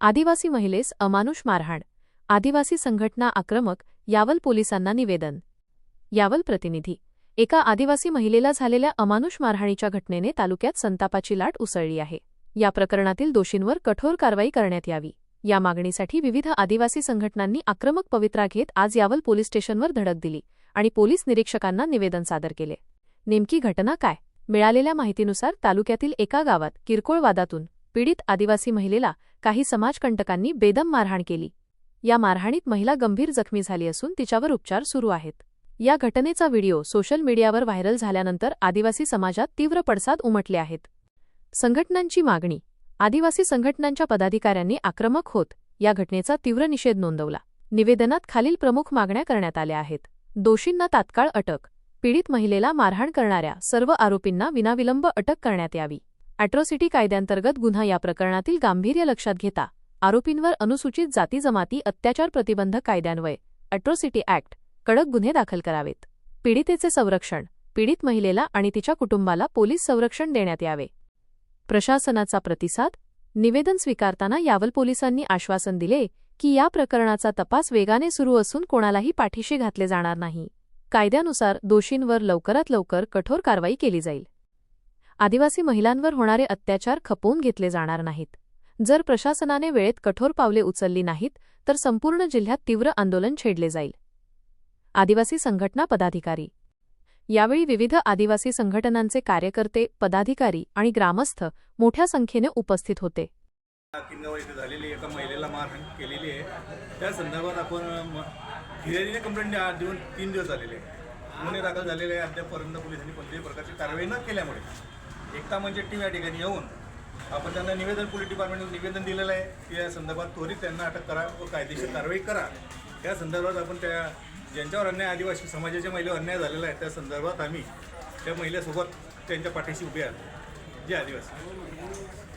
आदिवासी महिलेस अमानुष मारहाण, आदिवासी संघटना आक्रमक, यावल पोलिसांना निवेदन। यावल प्रतिनिधी। एका आदिवासी महिलेला झालेल्या अमानुष मारहाणीच्या घटनेने तालुक्यात संतापाची लाट उसळली आहे। या प्रकरणातील दोषींवर कठोर कारवाई करण्यात यावी, या मागणीसाठी विविध आदिवासी संघटनांनी आक्रमक पवित्रा घेत आज यावल पोलीस स्टेशनवर धडक दिली आणि पोलीस निरीक्षकांना निवेदन सादर केले। नेमकी घटना काय? मिळालेल्या माहितीनुसार तालुक्यातील एका गावात किरकोळ वादातून पीडित आदिवासी महिलेला काही समाजकंटकांनी बेदम मारहाण केली। या मारहाणीत महिला गंभीर जखमी झाली असून तिच्यावर उपचार सुरू आहेत। या घटनेचा व्हिडिओ सोशल मीडियावर व्हायरल झाल्यानंतर आदिवासी समाजात तीव्र पडसाद उमटले आहेत। संघटनांची मागणी। आदिवासी संघटनांच्या पदाधिकाऱ्यांनी आक्रमक होत या घटनेचा तीव्र निषेध नोंदवला। निवेदनात खालील प्रमुख मागण्या करण्यात आल्या आहेत। दोषींना तात्काळ अटक, पीडित महिलेला मारहाण करणाऱ्या सर्व आरोपींना विनाविलंब अटक करण्यात यावी। अॅट्रॉसिटी कायद्यांतर्गत गुन्हा या प्रकरणातील गांभीर्य लक्षात घेता आरोपींवर अनुसूचित जाती जमाती अत्याचार प्रतिबंधक कायद्यान्वये अॅट्रॉसिटी ॲक्ट कडक गुन्हे दाखल करावेत। पीडितेचे संरक्षण, पीडित महिलेला आणि तिच्या कुटुंबाला पोलीस संरक्षण देण्यात यावे। प्रशासनाचा प्रतिसाद। निवेदन स्वीकारताना यावल पोलिसांनी आश्वासन दिले की या प्रकरणाचा तपास वेगाने सुरू असून कोणालाही पाठीशी घातले जाणार नाही। कायद्यानुसार दोषींवर लवकरात लवकर कठोर कारवाई केली जाईल। आदिवासी महिलांवर होणारे अत्याचार खपवून घेतले जाणार नाहीत। जर प्रशासनाने वेळेत कठोर पावले उचलली नाहीत तर संपूर्ण जिल्ह्यात तीव्र आंदोलन छेडले जाईल। आदिवासी संघटना पदाधिकारी। यावेळी विविध आदिवासी संघटनांचे कार्यकर्ते, पदाधिकारी आणि ग्रामस्थ मोठ्या संख्येने उपस्थित होते। किनगाव येथे झालेली एका महिलेला मारहाण केलेली आहे। त्या संदर्भात आपण फिर्यादीने कंप्लेंट देऊन 3 दिवस झालेले आहे। गुन्हे दाखल झालेले आहे। अद्यापपर्यंत पोलिसांनी कोणत्याही प्रकारची कारवाई न केल्यामुळे एकता मंच टीम या ठिकाणी येऊन आपण त्यांना निवेदन, पोलीस डिपार्टमेंटला निवेदन दिलेलं आहे की या संदर्भात त्वरित त्यांना अटक करा व कायदेशीर कारवाई करा। या संदर्भात आपण त्या ज्यांच्यावर अन्याय, आदिवासी समाजाच्या महिलेवर अन्याय झालेला आहे त्या संदर्भात आम्ही त्या महिलेसोबत त्यांच्या पाठीशी उभे आहोत। जे आदिवासी